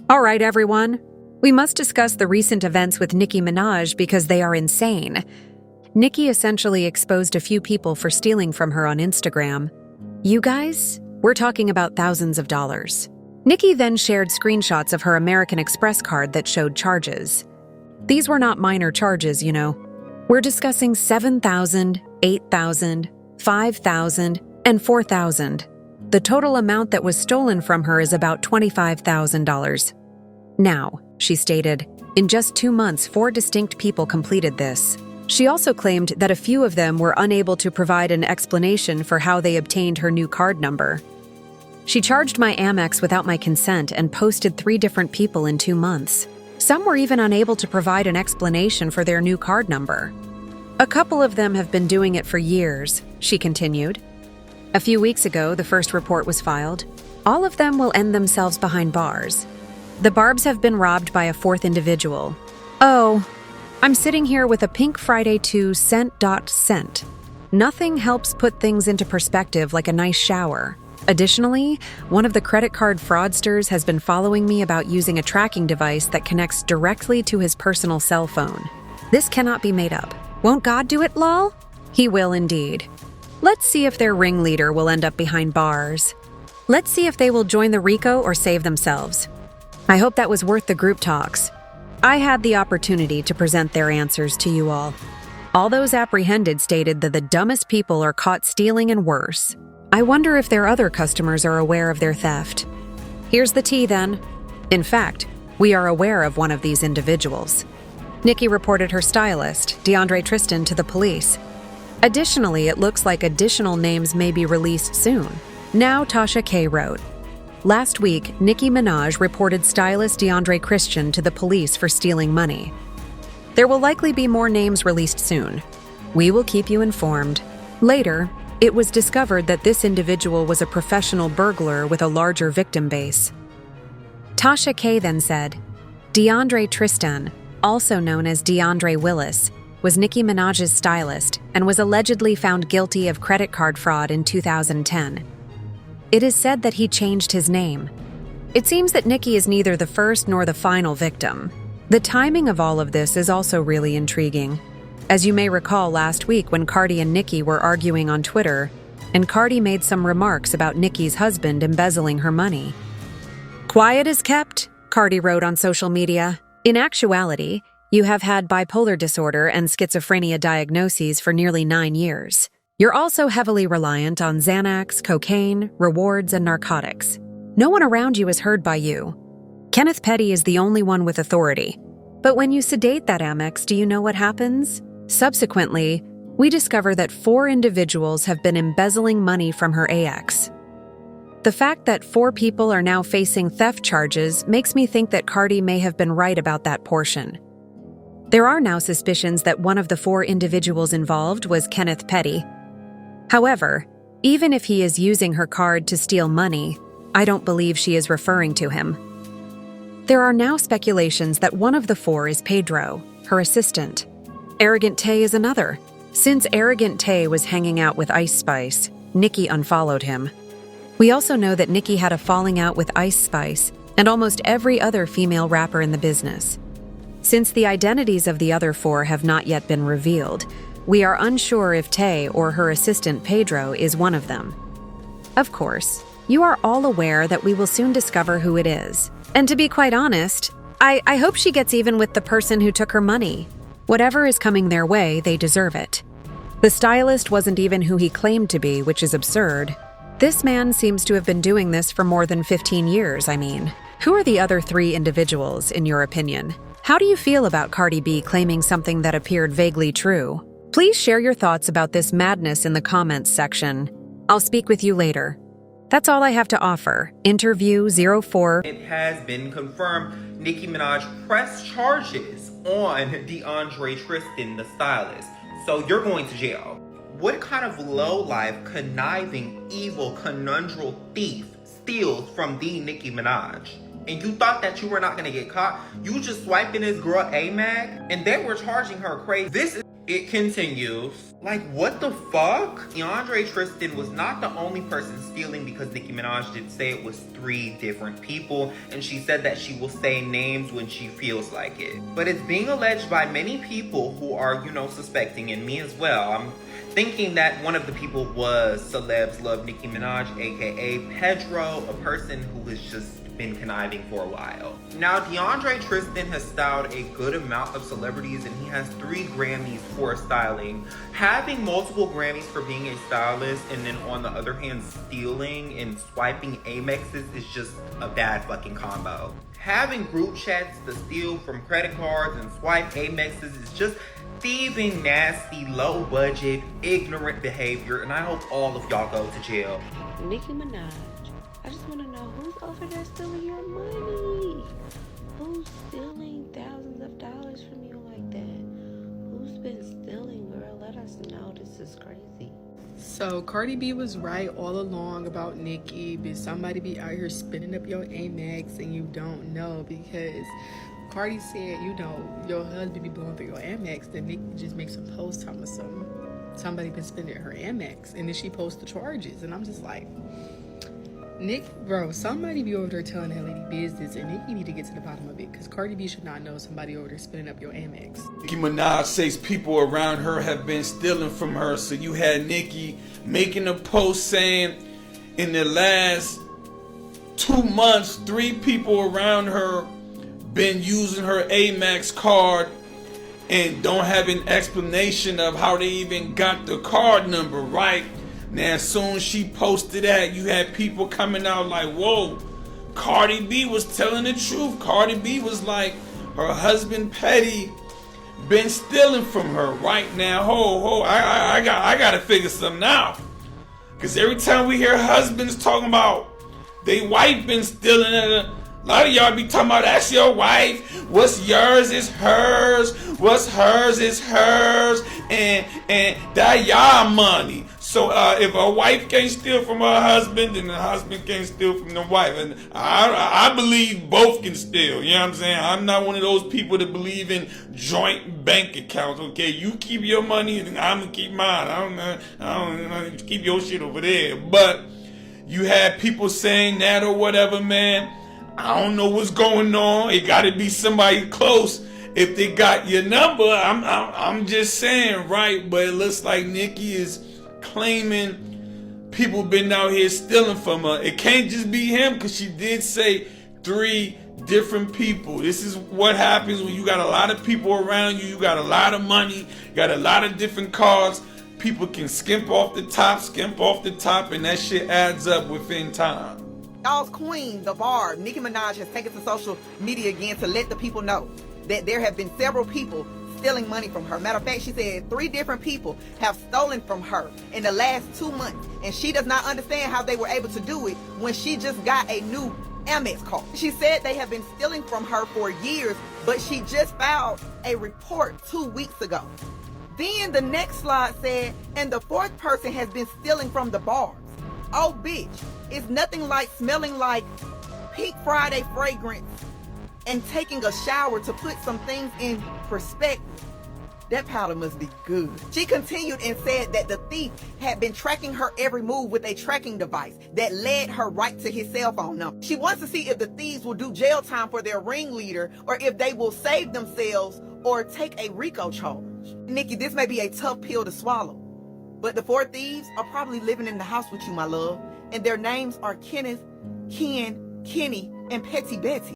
All right, everyone. We must discuss the recent events with Nicki Minaj because they are insane. Nicki essentially exposed a few people for stealing from her on Instagram. You guys? We're talking about thousands of dollars. Nicki then shared screenshots of her American Express card that showed charges. These were not minor charges, you know. We're discussing $7,000, $8,000, $5,000, and $4,000. The total amount that was stolen from her is about $25,000. Now, she stated, in just 2 months, 4 distinct people completed this. She also claimed that a few of them were unable to provide an explanation for how they obtained her new card number. She charged my Amex without my consent and posted 3 different people in 2 months. Some were even unable to provide an explanation for their new card number. A couple of them have been doing it for years, she continued. A few weeks ago, the first report was filed. All of them will end themselves behind bars. The Barbs have been robbed by a 4th individual. Oh, I'm sitting here with a Pink Friday 2 scent. Nothing helps put things into perspective like a nice shower. Additionally, one of the credit card fraudsters has been following me about using a tracking device that connects directly to his personal cell phone. This cannot be made up. Won't God do it, lol? He will indeed. Let's see if their ringleader will end up behind bars. Let's see if they will join the RICO or save themselves. I hope that was worth the group talks. I had the opportunity to present their answers to you all. All those apprehended stated that the dumbest people are caught stealing and worse. I wonder if their other customers are aware of their theft. Here's the tea then. In fact, we are aware of one of these individuals. Nicki reported her stylist, DeAndre Tristan, to the police. Additionally, it looks like additional names may be released soon. Now Tasha K wrote, last week, Nicki Minaj reported stylist DeAndre Christian to the police for stealing money. There will likely be more names released soon. We will keep you informed. Later, it was discovered that this individual was a professional burglar with a larger victim base. Tasha K then said, DeAndre Tristan, also known as DeAndre Willis, was Nicki Minaj's stylist and was allegedly found guilty of credit card fraud in 2010. It is said that he changed his name. It seems that Nicki is neither the first nor the final victim. The timing of all of this is also really intriguing. As you may recall last week when Cardi and Nicki were arguing on Twitter, and Cardi made some remarks about Nicki's husband embezzling her money. Quiet as kept, Cardi wrote on social media. In actuality, you have had bipolar disorder and schizophrenia diagnoses for nearly 9 years. You're also heavily reliant on Xanax, cocaine, rewards, and narcotics. No one around you is heard by you. Kenneth Petty is the only one with authority. But when you sedate that Amex, do you know what happens? Subsequently, we discover that 4 individuals have been embezzling money from her AX. The fact that 4 people are now facing theft charges makes me think that Cardi may have been right about that portion. There are now suspicions that one of the 4 individuals involved was Kenneth Petty. However, even if he is using her card to steal money, I don't believe she is referring to him. There are now speculations that one of the 4 is Pedro, her assistant. Arrogant Tay is another. Since Arrogant Tay was hanging out with Ice Spice, Nicki unfollowed him. We also know that Nicki had a falling out with Ice Spice and almost every other female rapper in the business. Since the identities of the other 4 have not yet been revealed, we are unsure if Tay or her assistant Pedro is one of them. Of course, you are all aware that we will soon discover who it is. And to be quite honest, I hope she gets even with the person who took her money. Whatever is coming their way, they deserve it. The stylist wasn't even who he claimed to be, which is absurd. This man seems to have been doing this for more than 15 years, I mean. Who are the other 3 individuals, in your opinion? How do you feel about Cardi B claiming something that appeared vaguely true? Please share your thoughts about this madness in the comments section. I'll speak with you later. That's all I have to offer. Interview 04. It has been confirmed Nicki Minaj pressed charges on DeAndre Tristan, the stylist. So you're going to jail. What kind of low-life, conniving, evil, conundrum thief steals from the Nicki Minaj? And you thought that you were not gonna get caught? You just swiping this girl Amag, and they were charging her crazy. It continues. Like, what the fuck? DeAndre Tristan was not the only person stealing, because Nicki Minaj did say it was 3 different people, and she said that she will say names when she feels like it. But it's being alleged by many people who are, suspecting, and me as well. I'm thinking that one of the people was Celebs Love Nicki Minaj, aka Pedro, a person who has just been conniving for a while. Now, DeAndre Tristan has styled a good amount of celebrities, and he has 3 Grammys for styling. Having multiple Grammys for being a stylist, and then on the other hand stealing and swiping Amexes, is just a bad fucking combo. Having group chats to steal from credit cards and swipe Amexes is just thieving, nasty, low budget, ignorant behavior, and I hope all of y'all go to jail. Nicki Minaj, I just want to know who's over there stealing your money? Who's stealing thousands of dollars from you like that? Who's been stealing, girl? Let us know. This is crazy. So Cardi B was right all along about Nicki, but somebody be out here spinning up your Amex and you don't know, because Cardi said, your husband be blowing through your Amex, then Nicki just makes a post talking about somebody been spending her Amex, and then she posts the charges, and I'm just like, Nick, bro, somebody be over there telling that lady business, and Nicki need to get to the bottom of it, because Cardi B should not know somebody over there spinning up your Amex. Nicki Minaj says people around her have been stealing from her. So you had Nicki making a post saying in the last 2 months, 3 people around her been using her Amex card and don't have an explanation of how they even got the card number right. Now, as soon as she posted that, you had people coming out like, whoa, Cardi B was telling the truth. Cardi B was like, her husband Petty been stealing from her right now. I gotta figure something out. Because every time we hear husbands talking about they wife been stealing, a lot of y'all be talking about that's your wife. What's yours is hers. What's hers is hers. And that y'all money. So if a wife can't steal from her husband, then the husband can't steal from the wife. And I believe both can steal. You know what I'm saying? I'm not one of those people that believe in joint bank accounts. Okay, you keep your money and I'm gonna keep mine. I don't keep your shit over there. But you had people saying that or whatever, man. I don't know what's going on. It got to be somebody close. If they got your number, I'm just saying, right? But it looks like Nicki is claiming people been out here stealing from her. It can't just be him, because she did say 3 different people. This is what happens when you got a lot of people around you. You got a lot of money. You got a lot of different cards. People can skimp off the top, and that shit adds up within time. Y'all's queen, the Barb, Nicki Minaj, has taken to social media again to let the people know that there have been several people stealing money from her. Matter of fact, she said 3 different people have stolen from her in the last 2 months, and she does not understand how they were able to do it when she just got a new Amex card. She said they have been stealing from her for years, but she just filed a report 2 weeks ago. Then the next slide said, and the 4th person has been stealing from the bars. Oh, bitch, it's nothing like smelling like Pink Friday fragrance and taking a shower to put some things in perspective. That powder must be good. She continued and said that the thief had been tracking her every move with a tracking device that led her right to his cell phone number. She wants to see if the thieves will do jail time for their ringleader, or if they will save themselves or take a RICO charge. Nicki, this may be a tough pill to swallow, but the 4 thieves are probably living in the house with you, my love, and their names are Kenneth, Ken, Kenny, and Petty Betty.